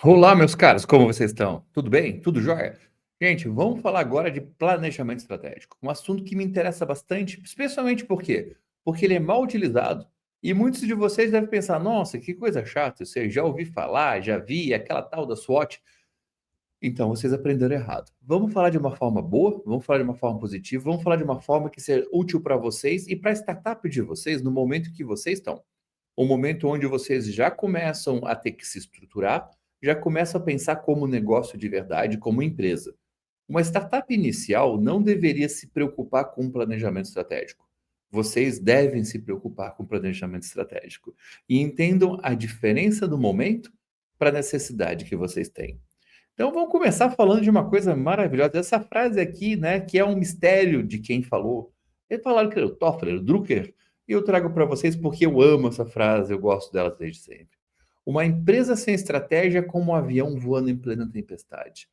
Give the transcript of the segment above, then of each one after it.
Olá, meus caros, como vocês estão? Tudo bem? Tudo jóia? Gente, vamos falar agora de planejamento estratégico, um assunto que me interessa bastante, especialmente por quê? Porque ele é mal utilizado e muitos de vocês devem pensar: nossa, que coisa chata, eu já ouvi falar, já vi, aquela tal da SWOT. Então, vocês aprenderam errado. Vamos falar de uma forma boa, vamos falar de uma forma positiva, vamos falar de uma forma que seja útil para vocês e para a startup de vocês no momento que vocês estão. Um momento onde vocês já começam a ter que se estruturar, já começam a pensar como negócio de verdade, como empresa. Uma startup inicial não deveria se preocupar com um planejamento estratégico. Vocês devem se preocupar com planejamento estratégico. E entendam a diferença do momento para a necessidade que vocês têm. Então vamos começar falando de uma coisa maravilhosa. Essa frase aqui, né, que é um mistério de quem falou. Eles falaram que era o Toffler, o Drucker, e eu trago para vocês porque eu amo essa frase, eu gosto dela desde sempre. Uma empresa sem estratégia é como um avião voando em plena tempestade,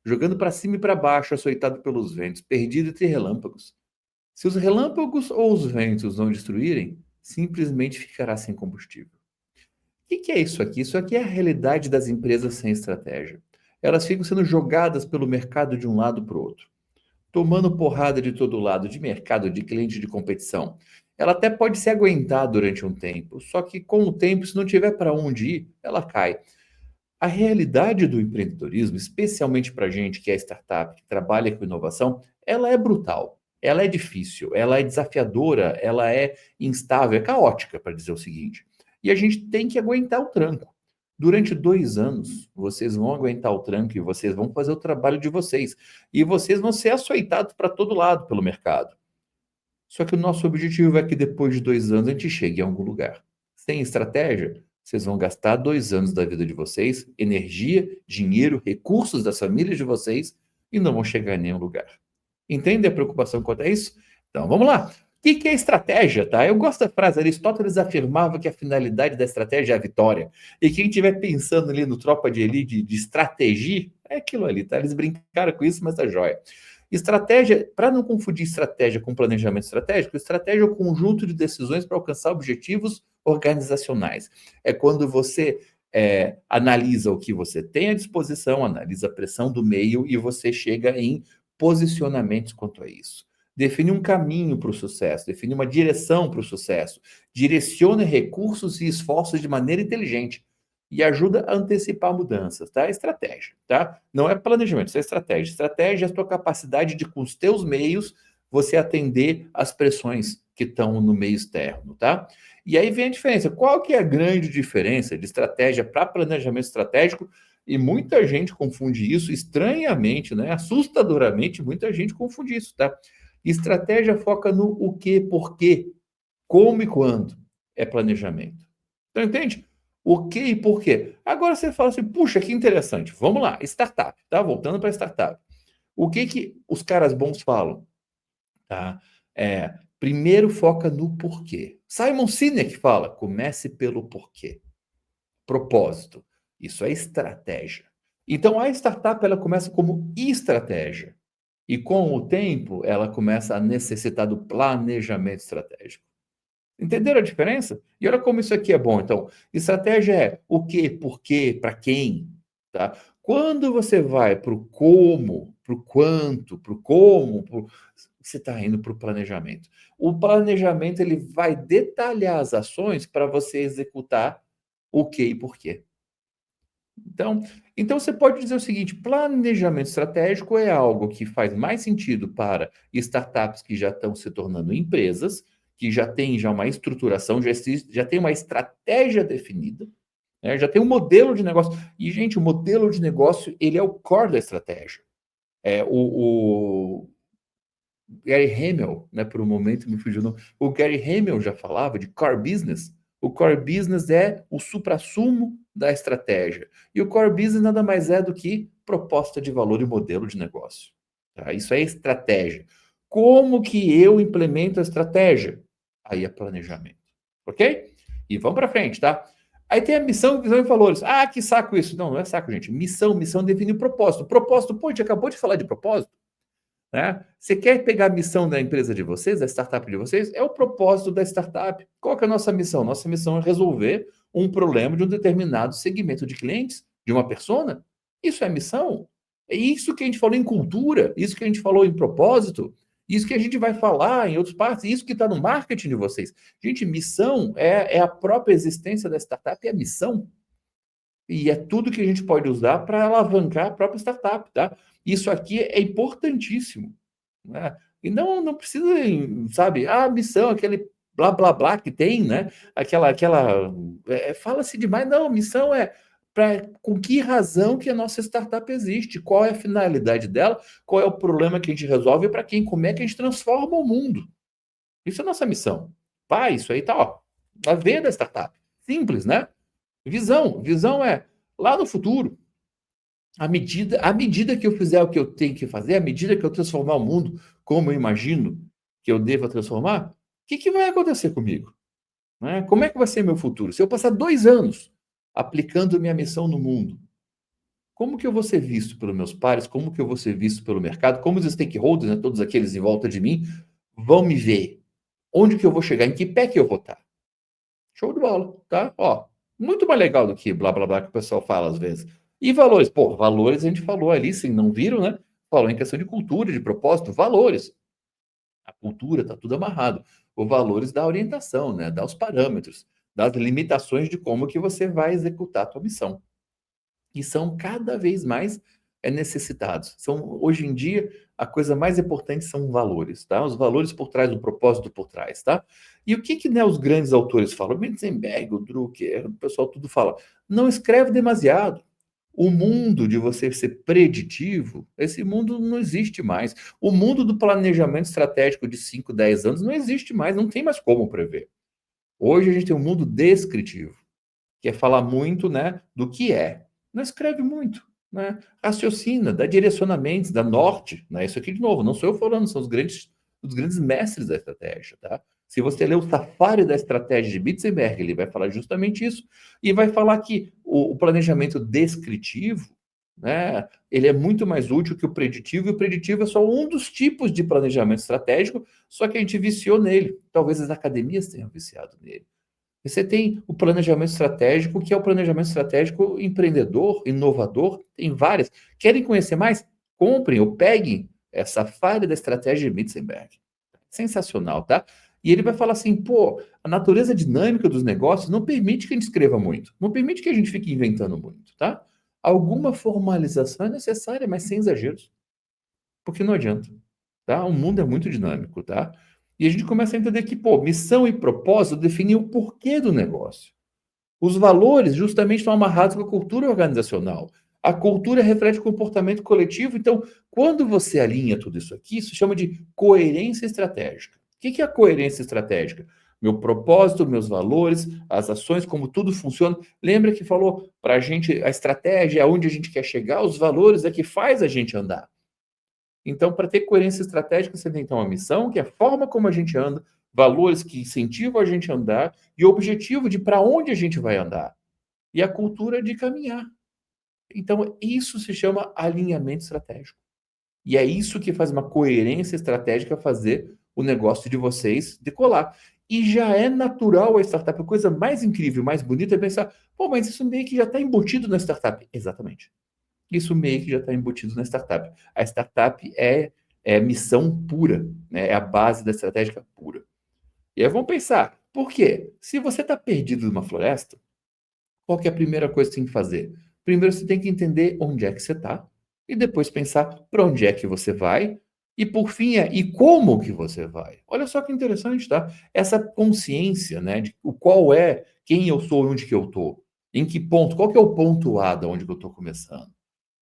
jogando para cima e para baixo, açoitado pelos ventos, perdido entre relâmpagos. Se os relâmpagos ou os ventos não destruírem, simplesmente ficará sem combustível. O que é isso aqui? Isso aqui é a realidade das empresas sem estratégia. Elas ficam sendo jogadas pelo mercado de um lado para o outro, tomando porrada de todo lado, de mercado, de cliente, de competição. Ela até pode se aguentar durante um tempo, só que com o tempo, se não tiver para onde ir, ela cai. A realidade do empreendedorismo, especialmente para gente que é startup, que trabalha com inovação, ela é brutal, ela é difícil, ela é desafiadora, ela é instável, é caótica, para dizer o seguinte. E a gente tem que aguentar o tranco. Durante 2 anos, vocês vão aguentar o tranco e vocês vão fazer o trabalho de vocês. E vocês vão ser açoitados para todo lado pelo mercado. Só que o nosso objetivo é que depois de 2 anos a gente chegue a algum lugar. Sem estratégia, vocês vão gastar 2 anos da vida de vocês, energia, dinheiro, recursos das famílias de vocês e não vão chegar em nenhum lugar. Entende a preocupação quanto a isso? Então vamos lá. O que é estratégia, tá? Eu gosto da frase, Aristóteles afirmava que a finalidade da estratégia é a vitória. E quem estiver pensando ali no Tropa de Elite de estratégia, é aquilo ali, tá? Eles brincaram com isso, mas tá jóia. Estratégia, para não confundir estratégia com planejamento estratégico, estratégia é o conjunto de decisões para alcançar objetivos organizacionais. É quando você analisa o que você tem à disposição, analisa a pressão do meio e você chega em posicionamentos quanto a isso. Define um caminho para o sucesso, define uma direção para o sucesso, direcione recursos e esforços de maneira inteligente e ajuda a antecipar mudanças, tá? Estratégia, tá? Não é planejamento, isso é estratégia. Estratégia é a sua capacidade de, com os teus meios, você atender às pressões que estão no meio externo, tá? E aí vem a diferença. Qual que é a grande diferença de estratégia para planejamento estratégico? E muita gente confunde isso estranhamente, né? Assustadoramente, muita gente confunde isso, tá? Estratégia foca no o que, porquê, como e quando é planejamento. Então, entende? O que e por quê? Agora você fala assim, puxa, que interessante. Vamos lá, startup, tá? Voltando para startup. O que os caras bons falam? Tá? Primeiro foca no porquê. Simon Sinek fala, comece pelo porquê. Propósito. Isso é estratégia. Então a startup ela começa como estratégia. E com o tempo ela começa a necessitar do planejamento estratégico. Entenderam a diferença? E olha como isso aqui é bom. Então, estratégia é o que, por quê, para quem, tá? Quando você vai para o como, para o quanto, para o como, você está indo para o planejamento. O planejamento ele vai detalhar as ações para você executar o que e por quê. Então, então você pode dizer o seguinte: planejamento estratégico é algo que faz mais sentido para startups que já estão se tornando empresas, que já têm já uma estruturação, já tem uma estratégia definida, né? Já tem um modelo de negócio. E, gente, o modelo de negócio ele é o core da estratégia. O Gary Hamel, né, por um momento me fugiu o nome, o Gary Hamel já falava de core business. O core business é o suprassumo da estratégia. E o core business nada mais é do que proposta de valor e modelo de negócio. Tá? Isso é estratégia. Como que eu implemento a estratégia? Aí é planejamento. Ok? E vamos para frente, tá? Aí tem a missão, visão e valores. Ah, que saco isso. Não, não é saco, gente. Missão define o propósito. Propósito, pô, a gente acabou de falar de propósito. Né? Você quer pegar a missão da empresa de vocês, da startup de vocês? É o propósito da startup. Qual que é a nossa missão? Nossa missão é resolver um problema de um determinado segmento de clientes de uma persona, isso é missão. É isso que a gente falou em cultura, isso que a gente falou em propósito, isso que a gente vai falar em outras partes, isso que está no marketing de vocês. Gente, missão é a própria existência da startup, é a missão. E é tudo que a gente pode usar para alavancar a própria startup, tá? Isso aqui é importantíssimo, né? E não precisa, sabe, a missão, aquele blá blá blá que tem, né? Fala-se demais. Não, missão é para com que razão que a nossa startup existe, qual é a finalidade dela, qual é o problema que a gente resolve e para quem, como é que a gente transforma o mundo. Isso é a nossa missão. Pá, isso aí tá, ó, na veia da startup. Simples, né? Visão é lá no futuro, à medida que eu fizer o que eu tenho que fazer, à medida que eu transformar o mundo como eu imagino que eu deva transformar, o que vai acontecer comigo? Né? Como é que vai ser meu futuro? Se eu passar 2 anos aplicando minha missão no mundo, como que eu vou ser visto pelos meus pares? Como que eu vou ser visto pelo mercado? Como os stakeholders, né, todos aqueles em volta de mim, vão me ver? Onde que eu vou chegar? Em que pé que eu vou estar? Show de bola, tá? Ó, muito mais legal do que blá blá blá que o pessoal fala às vezes. E valores? Pô, valores a gente falou ali, sim, não viram, né? Falou em questão de cultura, de propósito, valores. A cultura tá tudo amarrado. Os valores dá orientação, né? Dá os parâmetros, dá as limitações de como que você vai executar a tua missão e são cada vez mais necessitados. São, hoje em dia, a coisa mais importante são valores, tá? Os valores por trás do propósito por trás, tá? E o que que, né, os grandes autores falam? O Menzenberg, o Drucker, o pessoal tudo fala, não escreve demasiado. O mundo de você ser preditivo, esse mundo não existe mais. O mundo do planejamento estratégico de 5, 10 anos não existe mais, não tem mais como prever. Hoje a gente tem um mundo descritivo que é falar muito, né, do que é. Não escreve muito, né? Raciocina, dá direcionamentos, dá norte, né? Isso aqui, de novo, não sou eu falando, são os grandes mestres da estratégia, tá? Se você ler o Safari da estratégia de Bitzenberg, ele vai falar justamente isso. E vai falar que o planejamento descritivo, né, ele é muito mais útil que o preditivo, e o preditivo é só um dos tipos de planejamento estratégico, só que a gente viciou nele. Talvez as academias tenham viciado nele. Você tem o planejamento estratégico, que é o planejamento estratégico empreendedor, inovador, tem várias. Querem conhecer mais? Comprem ou peguem essa falha da estratégia de Mitzenberg. Sensacional, tá? E ele vai falar assim, pô, a natureza dinâmica dos negócios não permite que a gente escreva muito, não permite que a gente fique inventando muito, tá? Alguma formalização é necessária, mas sem exageros, porque não adianta, tá? O mundo é muito dinâmico, tá? E a gente começa a entender que, pô, missão e propósito definem o porquê do negócio. Os valores justamente estão amarrados com a cultura organizacional. A cultura reflete o comportamento coletivo. Então, quando você alinha tudo isso aqui, isso chama de coerência estratégica. O que é a coerência estratégica? Meu propósito, meus valores, as ações, como tudo funciona. Lembra que falou para a gente, a estratégia é onde a gente quer chegar, os valores é que faz a gente andar. Então, para ter coerência estratégica, você tem então uma missão, que é a forma como a gente anda, valores que incentivam a gente a andar e o objetivo de para onde a gente vai andar. E a cultura de caminhar. Então, isso se chama alinhamento estratégico. E é isso que faz uma coerência estratégica fazer o negócio de vocês decolar. E já é natural a startup. A coisa mais incrível, mais bonita é pensar, pô, mas isso meio que já está embutido na startup. Exatamente. Isso meio que já está embutido na startup. A startup é missão pura, né? É a base da estratégia pura. E aí vamos pensar, por quê? Se você está perdido numa floresta, qual que é a primeira coisa que você tem que fazer? Primeiro você tem que entender onde é que você está, e depois pensar para onde é que você vai, e por fim e como que você vai. Olha só que interessante, tá? Essa consciência, né, de o qual é, quem eu sou, onde que eu estou, em que ponto, qual que é o ponto A da onde que eu estou começando.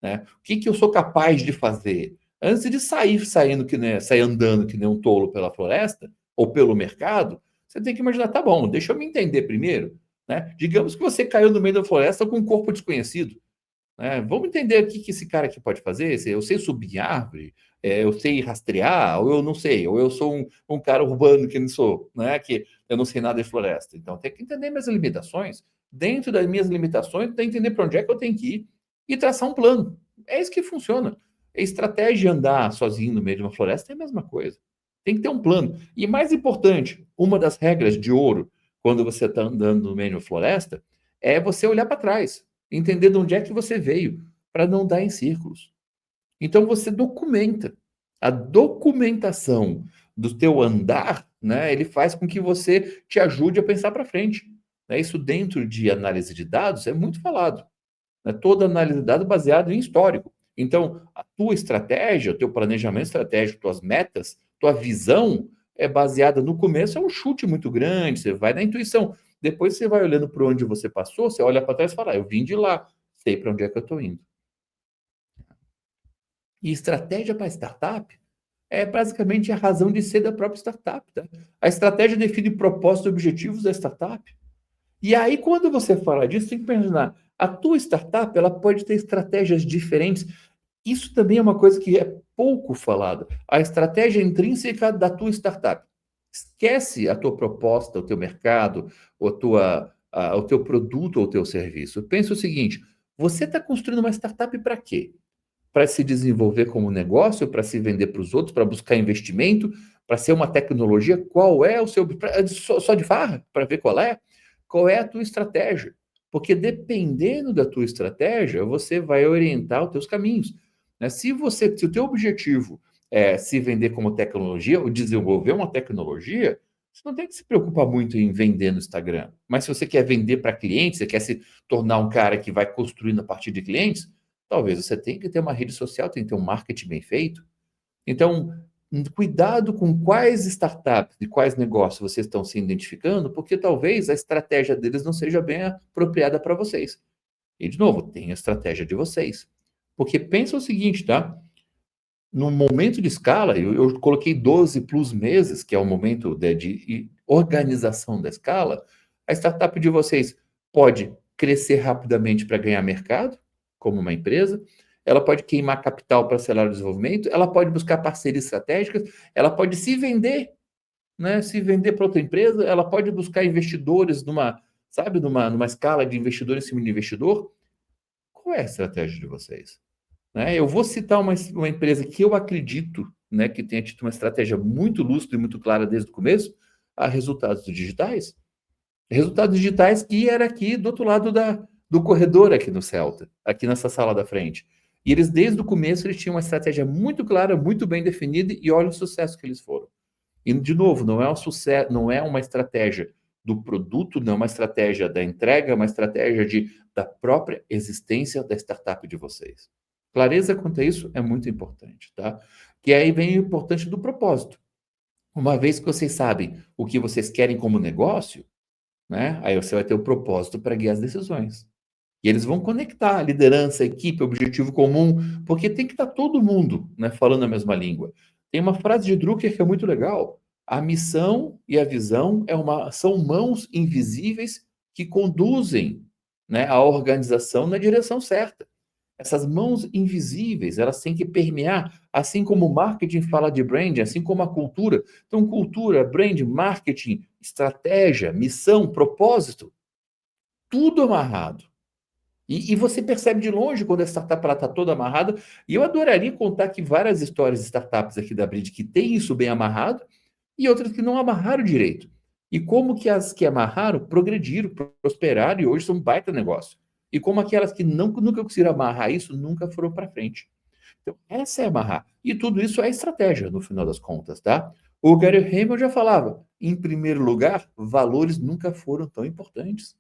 Né? O que, que eu sou capaz de fazer? Antes de sair andando que nem um tolo pela floresta ou pelo mercado, você tem que imaginar, tá bom, deixa eu me entender primeiro. Né? Digamos que você caiu no meio da floresta com um corpo desconhecido. Né? Vamos entender o que esse cara aqui pode fazer. Se eu sei subir em árvore, eu sei rastrear, ou eu não sei, ou eu sou um cara urbano que não sou, né? Que eu não sei nada de floresta. Então, tem que entender minhas limitações. Dentro das minhas limitações, tem que entender para onde é que eu tenho que ir e traçar um plano. É isso que funciona. A estratégia de andar sozinho no meio de uma floresta é a mesma coisa. Tem que ter um plano. E mais importante, uma das regras de ouro quando você está andando no meio de uma floresta é você olhar para trás. entender de onde é que você veio, para não dar em círculos. Então você documenta. A documentação do teu andar, né, ele faz com que você te ajude a pensar para frente. Né? Isso dentro de análise de dados é muito falado. Né? Toda análise de dados baseada em histórico. Então, a tua estratégia, o teu planejamento estratégico, tuas metas, tua visão é baseada no começo, é um chute muito grande, você vai na intuição. Depois você vai olhando para onde você passou, você olha para trás e fala, eu vim de lá, sei para onde é que eu estou indo. E estratégia para startup é basicamente a razão de ser da própria startup. Tá? A estratégia define propósitos e objetivos da startup. E aí, quando você fala disso, tem que pensar, a tua startup ela pode ter estratégias diferentes. Isso também é uma coisa que é pouco falada. A estratégia intrínseca da tua startup. Esquece a tua proposta, o teu mercado, o teu produto ou o teu serviço. Pensa o seguinte, você está construindo uma startup para quê? Para se desenvolver como negócio, para se vender para os outros, para buscar investimento, para ser uma tecnologia? Qual é o seu. Só de farra, para ver qual é? Qual é a tua estratégia? Porque dependendo da tua estratégia, você vai orientar os teus caminhos. Né? Se o teu objetivo é se vender como tecnologia ou desenvolver uma tecnologia, você não tem que se preocupar muito em vender no Instagram. Mas se você quer vender para clientes, você quer se tornar um cara que vai construindo a partir de clientes, talvez você tenha que ter uma rede social, tem que ter um marketing bem feito. Então, cuidado com quais startups e quais negócios vocês estão se identificando, porque talvez a estratégia deles não seja bem apropriada para vocês. E, de novo, tem a estratégia de vocês. Porque pensa o seguinte, tá? No momento de escala, eu coloquei 12 plus meses, que é o momento de organização da escala, a startup de vocês pode crescer rapidamente para ganhar mercado, como uma empresa, ela pode queimar capital para acelerar o desenvolvimento, ela pode buscar parcerias estratégicas, ela pode se vender, né? Se vender para outra empresa, ela pode buscar investidores numa escala de investidor em cima de investidor. Qual é a estratégia de vocês? Né? Eu vou citar uma empresa que eu acredito, né, que tenha tido uma estratégia muito lúcida e muito clara desde o começo, a resultados digitais. Resultados digitais que era aqui do outro lado do corredor aqui no Celta, aqui nessa sala da frente. E eles, desde o começo, eles tinham uma estratégia muito clara, muito bem definida, e olha o sucesso que eles foram. E, de novo, não é um sucesso, não é uma estratégia do produto, não é uma estratégia da entrega, é uma estratégia da própria existência da startup de vocês. Clareza quanto a isso é muito importante, tá? Que aí vem o importante do propósito. Uma vez que vocês sabem o que vocês querem como negócio, né? Aí você vai ter o propósito para guiar as decisões. E eles vão conectar a liderança, a equipe, objetivo comum, porque tem que estar todo mundo, né, falando a mesma língua. Tem uma frase de Drucker que é muito legal. A missão e a visão são mãos invisíveis que conduzem, né, a organização na direção certa. Essas mãos invisíveis, elas têm que permear, assim como o marketing fala de branding, assim como a cultura. Então, cultura, brand, marketing, estratégia, missão, propósito, tudo amarrado. E você percebe de longe quando a startup está toda amarrada. E eu adoraria contar aqui várias histórias de startups aqui da Bridge que têm isso bem amarrado e outras que não amarraram direito. E como que as que amarraram progrediram, prosperaram e hoje são um baita negócio. E como aquelas que nunca conseguiram amarrar isso, nunca foram para frente. Então, essa é amarrar. E tudo isso é estratégia, no final das contas, tá? O Gary Hamel já falava, em primeiro lugar, valores nunca foram tão importantes.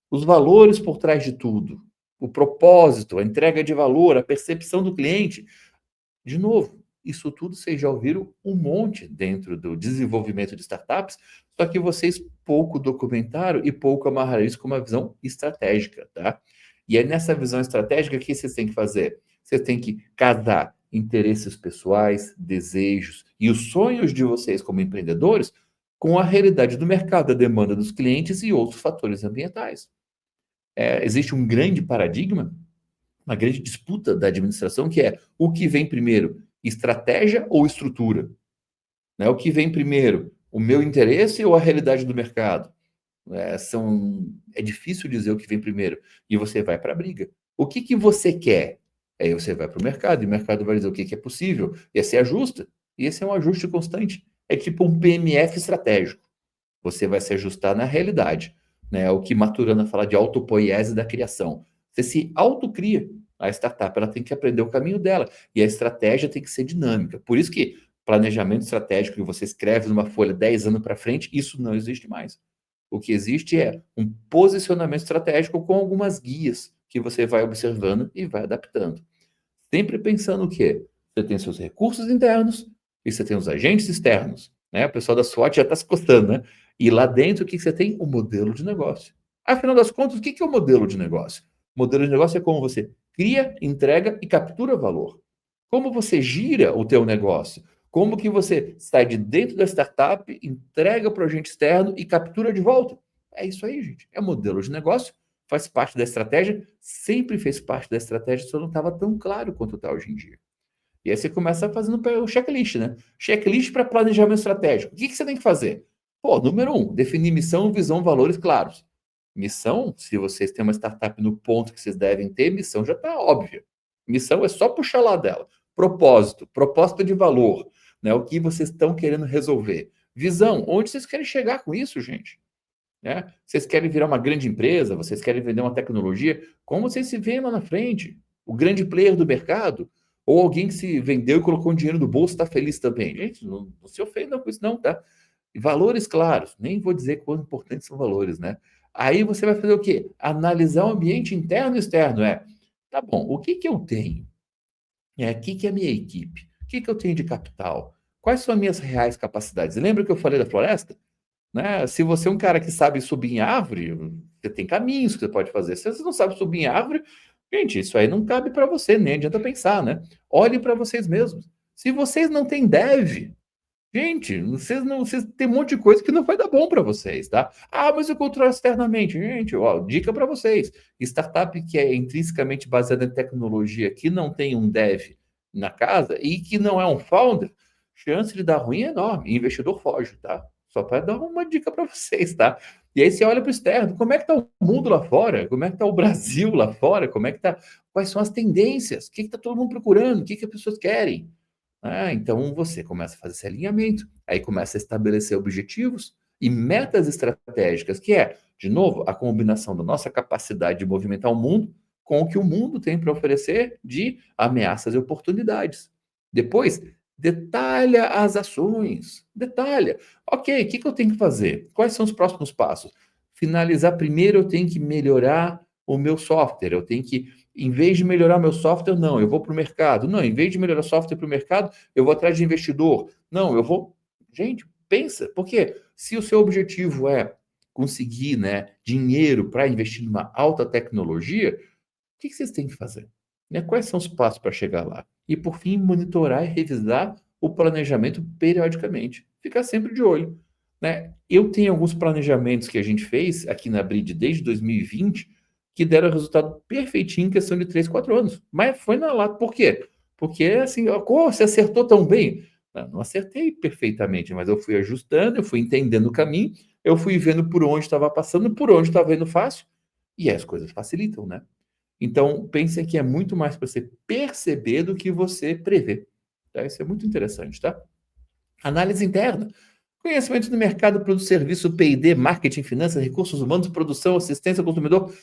Os valores por trás de tudo, o propósito, a entrega de valor, a percepção do cliente. De novo, isso tudo vocês já ouviram um monte dentro do desenvolvimento de startups, só que vocês pouco documentaram e pouco amarraram isso com uma visão estratégica, tá? E é nessa visão estratégica que vocês têm que fazer. Vocês têm que casar interesses pessoais, desejos e os sonhos de vocês como empreendedores com a realidade do mercado, a demanda dos clientes e outros fatores ambientais. Existe um grande paradigma, uma grande disputa da administração, que é o que vem primeiro, estratégia ou estrutura? Né? O que vem primeiro, o meu interesse ou a realidade do mercado? É difícil dizer o que vem primeiro, e você vai para a briga. O que você quer? Aí você vai para o mercado, e o mercado vai dizer o que é possível, e aí você ajusta, e esse é um ajuste constante. É tipo um PMF estratégico. Você vai se ajustar na realidade. Né? O que Maturana fala de autopoiese da criação. Você se autocria. A startup ela tem que aprender o caminho dela. E a estratégia tem que ser dinâmica. Por isso que planejamento estratégico que você escreve numa folha 10 anos para frente, isso não existe mais. O que existe é um posicionamento estratégico com algumas guias que você vai observando e vai adaptando. Sempre pensando o quê? Você tem seus recursos internos e você tem os agentes externos, né? O pessoal da SWOT já está se coçando, né? E lá dentro, o que você tem? O modelo de negócio. Afinal das contas, o que é o modelo de negócio? O modelo de negócio é como você cria, entrega e captura valor. Como você gira o teu negócio? Como que você sai de dentro da startup, entrega para o agente externo e captura de volta? É isso aí, gente. É modelo de negócio, faz parte da estratégia, sempre fez parte da estratégia, só não estava tão claro quanto está hoje em dia. E aí você começa fazendo o checklist, né? Checklist para planejamento estratégico. O que você tem que fazer? Pô, número um, definir missão, visão, valores claros. Missão, se vocês têm uma startup no ponto que vocês devem ter, missão já está óbvia. Missão é só puxar lá dela. Propósito, proposta de valor, né? O que vocês estão querendo resolver. Visão, onde vocês querem chegar com isso, gente? Né? Vocês querem virar uma grande empresa, vocês querem vender uma tecnologia, como vocês se veem lá na frente? O grande player do mercado? Ou alguém que se vendeu e colocou um dinheiro no bolso está feliz também? Gente, não se ofendam com isso não, tá? E valores claros, nem vou dizer quão importantes são valores, né? Aí você vai fazer o quê? Analisar o ambiente interno e externo, tá bom, o que eu tenho? O que é a minha equipe? O que eu tenho de capital? Quais são as minhas reais capacidades? Lembra que eu falei da floresta? Né? Se você é um cara que sabe subir em árvore, você tem caminhos que você pode fazer. Se você não sabe subir em árvore, gente, isso aí não cabe para você, nem adianta pensar, né? Olhem para vocês mesmos. Se vocês não têm dev, gente, vocês têm um monte de coisa que não vai dar bom para vocês, tá? Ah, mas eu controlo externamente. Gente, ó, dica para vocês. Startup que é intrinsecamente baseada em tecnologia, que não tem um dev na casa e que não é um founder, chance de dar ruim é enorme. Investidor foge, tá? Só para dar uma dica para vocês, tá? E aí você olha para o externo, como é que tá o mundo lá fora? Como é que tá o Brasil lá fora? Como é que tá? Quais são as tendências? O que está todo mundo procurando? O que as pessoas querem? Então você começa a fazer esse alinhamento, aí começa a estabelecer objetivos e metas estratégicas, que é, de novo, a combinação da nossa capacidade de movimentar o mundo com o que o mundo tem para oferecer de ameaças e oportunidades. Depois, detalha as ações, detalha. Ok, o que eu tenho que fazer? Quais são os próximos passos? Finalizar primeiro, eu tenho que melhorar o meu software, eu tenho que em vez de melhorar meu software, não, eu vou para o mercado. Não, em vez de melhorar software para o mercado, eu vou atrás de investidor. Não, eu vou. Gente, pensa, porque se o seu objetivo é conseguir, né, dinheiro para investir numa alta tecnologia, o que vocês têm que fazer? Né? Quais são os passos para chegar lá? E, por fim, monitorar e revisar o planejamento periodicamente. Ficar sempre de olho. Né? Eu tenho alguns planejamentos que a gente fez aqui na Brid desde 2020 que deram resultado perfeitinho em questão de 3, 4 anos. Mas foi na lata. Por quê? Porque, assim, você acertou tão bem. Não acertei perfeitamente, mas eu fui ajustando, eu fui entendendo o caminho, eu fui vendo por onde estava passando, por onde estava indo fácil, e as coisas facilitam, né? Então, pense que é muito mais para você perceber do que você prever. Tá? Isso é muito interessante, tá? Análise interna. Conhecimento do mercado, produto, serviço, P&D, marketing, finanças, recursos humanos, produção, assistência ao consumidor.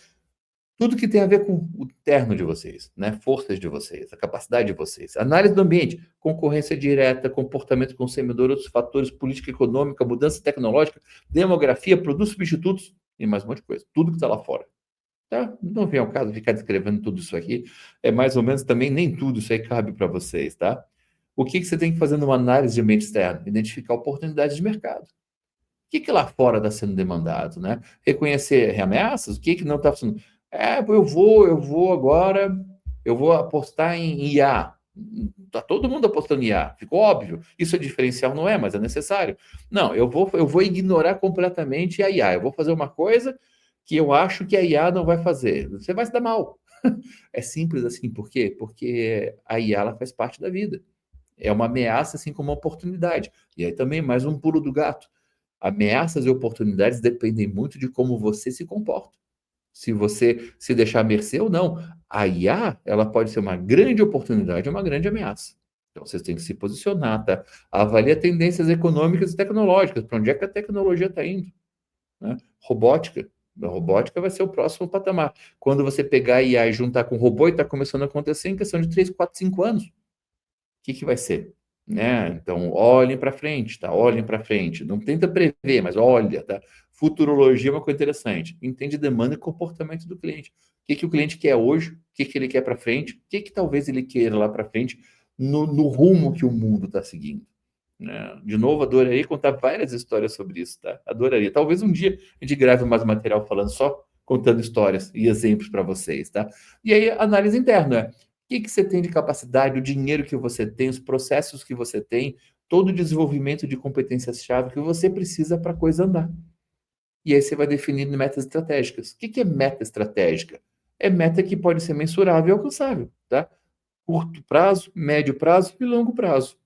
Tudo que tem a ver com o terno de vocês, né? Forças de vocês, a capacidade de vocês. Análise do ambiente, concorrência direta, comportamento do consumidor, outros fatores, política econômica, mudança tecnológica, demografia, produtos substitutos e mais um monte de coisa. Tudo que está lá fora. Tá? Não vem ao caso ficar descrevendo tudo isso aqui. É mais ou menos também, nem tudo isso aí cabe para vocês, tá? O que você tem que fazer numa análise de ambiente externo? Identificar oportunidades de mercado. O que lá fora está sendo demandado, né? Reconhecer ameaças, o que não está sendo. Eu vou agora, eu vou apostar em IA. Está todo mundo apostando em IA, ficou óbvio. Isso é diferencial, não é, mas é necessário. Não, eu vou ignorar completamente a IA. Eu vou fazer uma coisa que eu acho que a IA não vai fazer. Você vai se dar mal. É simples assim, por quê? Porque a IA ela faz parte da vida. É uma ameaça, assim como uma oportunidade. E aí também mais um pulo do gato. Ameaças e oportunidades dependem muito de como você se comporta. Se você se deixar à mercê ou não. A IA, ela pode ser uma grande oportunidade ou uma grande ameaça. Então, vocês têm que se posicionar, tá? Avalie tendências econômicas e tecnológicas. Para onde é que a tecnologia está indo? Né? Robótica. A robótica vai ser o próximo patamar. Quando você pegar a IA e juntar com o robô, e está começando a acontecer em questão de 3, 4, 5 anos. O que vai ser? Né? Então, olhem para frente, tá? Olhem para frente. Não tenta prever, mas olha, tá? Futurologia é uma coisa interessante. Entende demanda e comportamento do cliente. O que o cliente quer hoje? O que ele quer para frente? O que talvez ele queira lá para frente no rumo que o mundo está seguindo? Né? De novo, adoraria contar várias histórias sobre isso, tá? Adoraria. Talvez um dia a gente grave mais material falando só, contando histórias e exemplos para vocês, tá? E aí, análise interna, que você tem de capacidade, o dinheiro que você tem, os processos que você tem, todo o desenvolvimento de competências-chave que você precisa para a coisa andar. E aí você vai definindo metas estratégicas. O que é meta estratégica? É meta que pode ser mensurável e alcançável, tá? Curto prazo, médio prazo e longo prazo.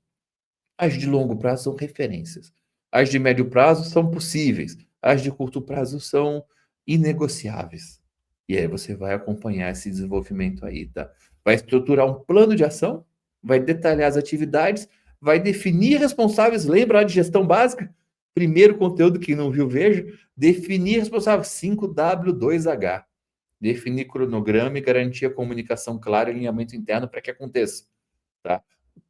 As de longo prazo são referências. As de médio prazo são possíveis. As de curto prazo são inegociáveis. E aí você vai acompanhar esse desenvolvimento aí, tá? Vai estruturar um plano de ação, vai detalhar as atividades, vai definir responsáveis. Lembra de gestão básica? Primeiro conteúdo que não viu, veja. Definir responsáveis 5W2H. Definir cronograma e garantir a comunicação clara e alinhamento interno para que aconteça, tá?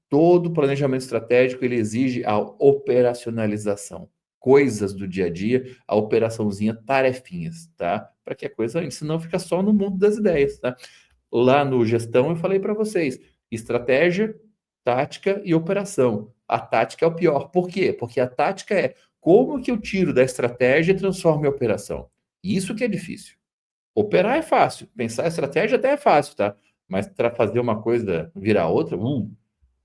Todo planejamento estratégico ele exige a operacionalização, coisas do dia a dia, a operaçãozinha, tarefinhas, tá? Para que a coisa, senão fica só no mundo das ideias, tá? Lá no gestão eu falei para vocês, estratégia, tática e operação. A tática é o pior. Por quê? Porque a tática é como que eu tiro da estratégia e transformo em operação. Isso que é difícil. Operar é fácil, pensar a estratégia até é fácil, tá? Mas para fazer uma coisa virar outra,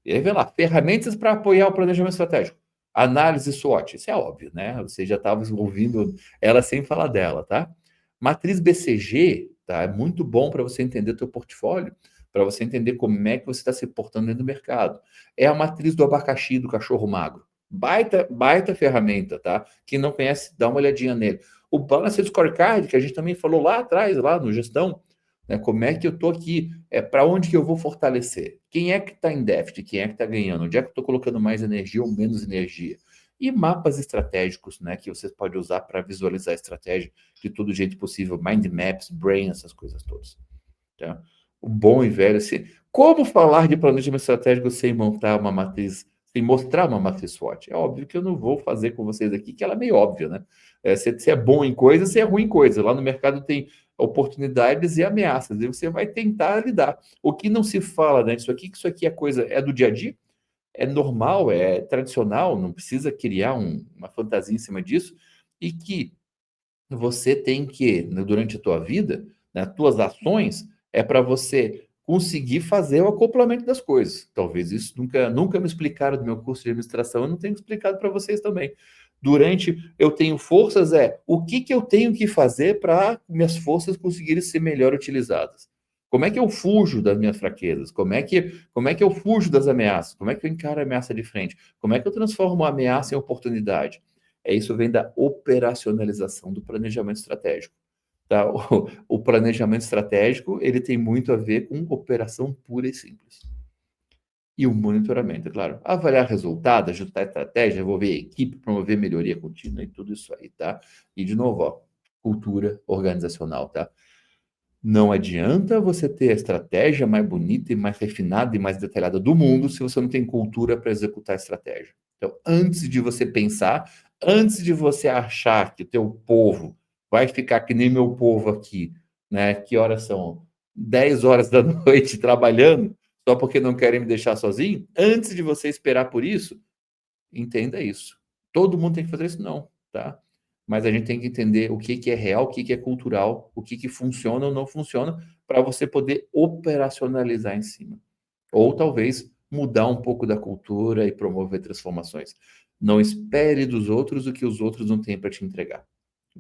e aí vem lá, ferramentas para apoiar o planejamento estratégico. Análise SWOT, isso é óbvio, né? Você já estava ouvindo ela sem falar dela, tá? Matriz BCG, tá? É muito bom para você entender o teu portfólio, para você entender como é que você está se portando dentro do mercado. É a matriz do abacaxi, do cachorro magro. Baita, baita ferramenta, tá? Quem não conhece, dá uma olhadinha nele. O Balanced Scorecard, que a gente também falou lá atrás, lá no Gestão, né? Como é que eu estou aqui? Para onde que eu vou fortalecer? Quem é que está em déficit? Quem é que está ganhando? Onde é que eu estou colocando mais energia ou menos energia? E mapas estratégicos, né? Que você pode usar para visualizar a estratégia de todo jeito possível. Mind maps, brain, essas coisas todas. Tá? O bom e velho, assim, como falar de planejamento estratégico sem montar uma matriz, sem mostrar uma matriz SWOT? É óbvio que eu não vou fazer com vocês aqui, que ela é meio óbvia, né? Você é bom em coisa, você é ruim em coisa. Lá no mercado tem oportunidades e ameaças, e você vai tentar lidar. O que não se fala, né? Isso aqui é coisa, é do dia a dia, é normal, é tradicional, não precisa criar uma fantasia em cima disso, e que você tem que, né, durante a tua vida, nas né, tuas ações, é para você conseguir fazer o acoplamento das coisas. Talvez isso nunca me explicaram do meu curso de administração, eu não tenho explicado para vocês também. Durante eu tenho forças, o que eu tenho que fazer para minhas forças conseguirem ser melhor utilizadas? Como é que eu fujo das minhas fraquezas? Como é que eu fujo das ameaças? Como é que eu encaro a ameaça de frente? Como é que eu transformo a ameaça em oportunidade? Isso vem da operacionalização do planejamento estratégico. Tá? O planejamento estratégico ele tem muito a ver com operação pura e simples. E o monitoramento, é claro. Avaliar resultado, ajustar a estratégia, envolver a equipe, promover melhoria contínua e tudo isso aí, tá? E, de novo, ó, cultura organizacional, tá? Não adianta você ter a estratégia mais bonita e mais refinada e mais detalhada do mundo se você não tem cultura para executar a estratégia. Então, antes de você pensar, antes de você achar que o teu povo vai ficar que nem meu povo aqui, né? Que horas são? 10 horas da noite trabalhando, só porque não querem me deixar sozinho? Antes de você esperar por isso, entenda isso. Todo mundo tem que fazer isso? Não, tá? Mas a gente tem que entender o que é real, o que é cultural, o que funciona ou não funciona, para você poder operacionalizar em cima. Ou talvez mudar um pouco da cultura e promover transformações. Não espere dos outros o que os outros não têm para te entregar.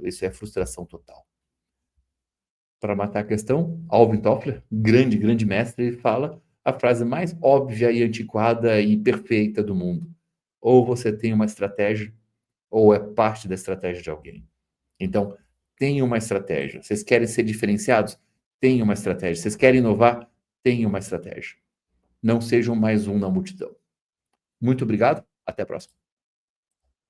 Isso é frustração total. Para matar a questão, Alvin Toffler, grande, grande mestre, ele fala a frase mais óbvia e antiquada e perfeita do mundo. Ou você tem uma estratégia, ou é parte da estratégia de alguém. Então, tenha uma estratégia. Vocês querem ser diferenciados? Tenha uma estratégia. Vocês querem inovar? Tenha uma estratégia. Não sejam mais um na multidão. Muito obrigado. Até a próxima.